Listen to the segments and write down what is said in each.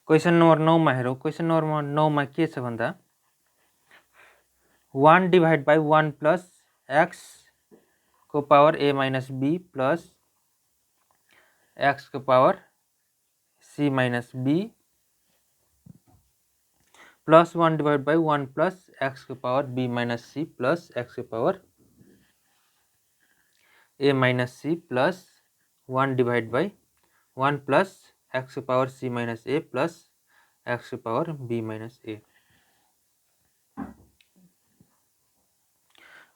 Question number 9 मा हेरौँ। Question number 9 मा के छ भन्दा 1 डिभाइड बाई 1 प्लस x को power a minus b plus x को power c minus b plus 1 divide by 1 plus x को power b minus c plus x को power a minus c plus 1 divide by 1 plus x को power c minus a plus x को power b minus a।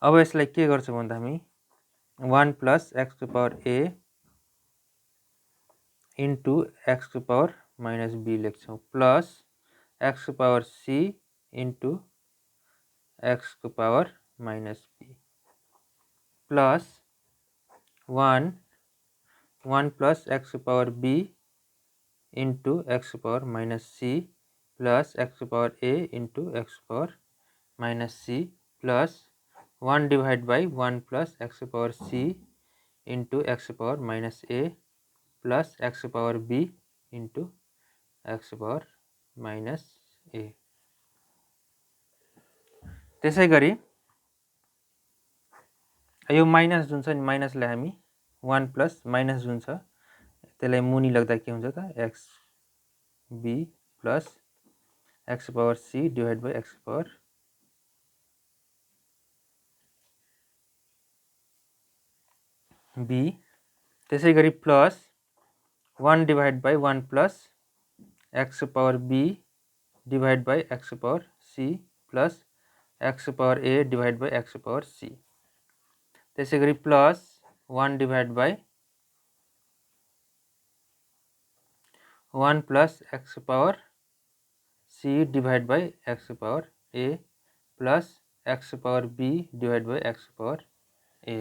अब यसलाई के गर्छौँ भन्दा हामी 1 प्लस x को पावर a इन्टु x को पावर माइनस b लेख्छौँ प्लस x को पावर c इन्टु x को power minus b plus 1 plus x को पावर b इन्टु x को power minus c plus x को पावर a इन्टु x को power minus c plus 1 divide by 1 plus x को power c into x को power minus a plus x को power b into x को power minus a। त्यसै गरी यो minus जुन छ नि माइनसलाई हामी 1 प्लस माइनस जुन छ त्यसलाई मुनि लाग्दा के हुन्छ त x b प्लस x को power c divide by x को पावर b। त्यसै गरी plus 1 divide by 1 plus x को power b divide by x को पावर c प्लस x को power a divide by x को पावर c। त्यसै गरी plus 1 divide by 1 plus x को power c divide by x को power a plus x को power b divide by x को power a।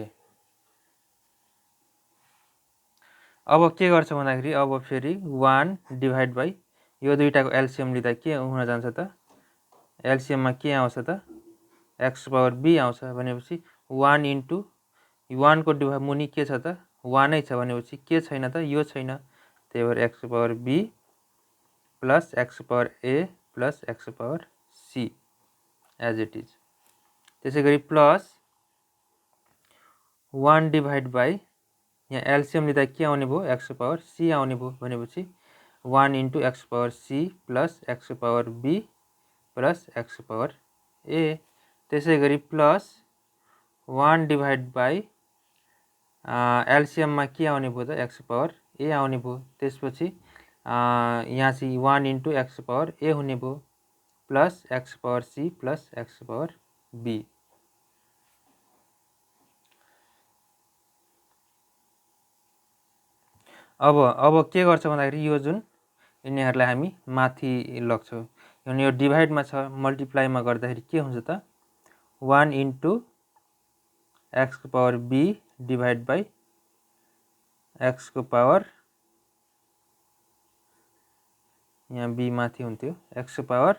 अब के गर्छ भन्दाखेरि अब फेरि 1 डिवाइड बाई यो दुईटाको एलसिएम लिँदा के हुन जान्छ त एलसिएममा के आउँछ त x को पावर b आउँछ भनेपछि 1 इन्टु 1 को डिभाइड मुनि के छ त 1 नै छ भनेपछि के छैन त यो छैन त्यही भएर x को पावर b प्लस x को पावर a प्लस x को power c as it is. त्यसै गरी प्लस 1 डिवाइड बाई यहाँ एलसिएम लिँदा के आउने भयो x को पावर c आउने भयो भनेपछि 1 इन्टु x को पावर c प्लस x को पावर b प्लस x को पावर a। त्यसै गरी प्लस 1 डिवाइड बाई एलसिएममा के आउने भयो त x को पावर a आउने भयो। त्यसपछि यहाँ चाहिँ 1 इन्टु x को पावर a हुने भयो प्लस x को पावर c प्लस x को पावर b। अब के गर्छ भन्दाखेरि यो जुन यिनीहरूलाई हामी माथि लग्छौँ यो डिभाइडमा छ मल्टिप्लाईमा गर्दाखेरि के हुन्छ त 1 इन्टु x को power b divide by x को पावर यहाँ b माथि हुन्थ्यो x को पावर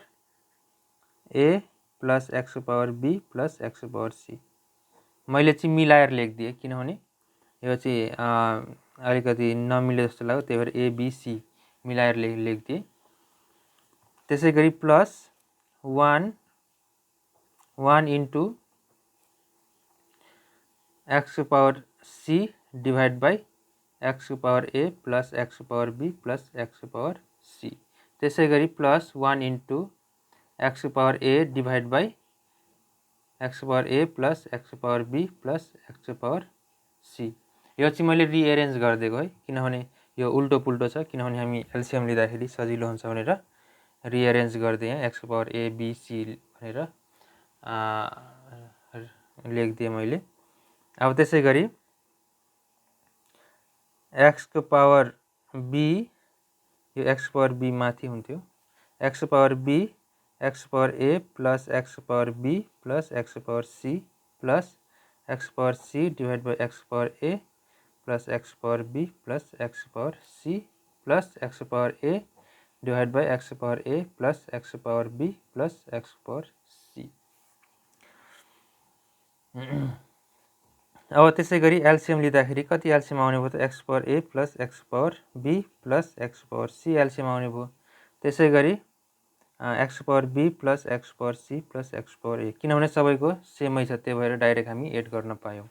a प्लस x को पावर b प्लस x को पावर c। मैले चाहिँ मिलाएर लेखिदिएँ किनभने यो चाहिँ अलिकति नमिले जस्तो लाग्यो त्यही भएर abc मिलाएर लेखिदिएँ। त्यसै गरी प्लस 1 इन्टु x को power c divide by x को पावर a प्लस x को पावर b प्लस x को पावर c। त्यसै गरी प्लस 1 इन्टु x को power a divide by x को पावर a प्लस x को पावर b प्लस x को power c। यो चाहिँ मैले रिएरेन्ज गरिदिएको है किनभने यो उल्टो पुल्टो छ किनभने हामी एलसिएम लिँदाखेरि सजिलो हुन्छ भनेर रिएरेन्ज गरिदिएँ x को पावर a b c भनेर लेखिदिएँ मैले। अब त्यसै गरी x को पावर b यो x को पावर b माथि हुन्थ्यो x को पावर b x को पावर a प्लस x को पावर b प्लस x को पावर c प्लस x को power c divide by x को पावर a प्लस x को पावर b प्लस x को पावर c प्लस x को power a divide by x को power a plus x को power b plus x को power c। अब त्यसै गरी एलसिएम लिँदाखेरि कति एलसिएम आउने भयो त x को पावर a प्लस x को पावर b प्लस x को पावर c एलसिएम आउने भयो त्यसै गरी X power be plus x power C plus x power A, किनभने सबैको सेमै छ त्यही भएर डाइरेक्ट हामी एड गर्न पायौँ।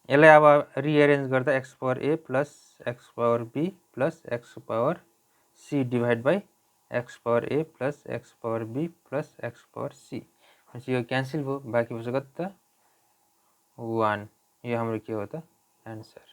यसलाई अब रिएरेन्ज गर्दा x power a plus x power be plus x power c divide by x power a plus x power be plus x power c. भनेपछि यो क्यान्सल भयो, बाँकी बस्यो कति त 1। यो हाम्रो के हो त एन्सर।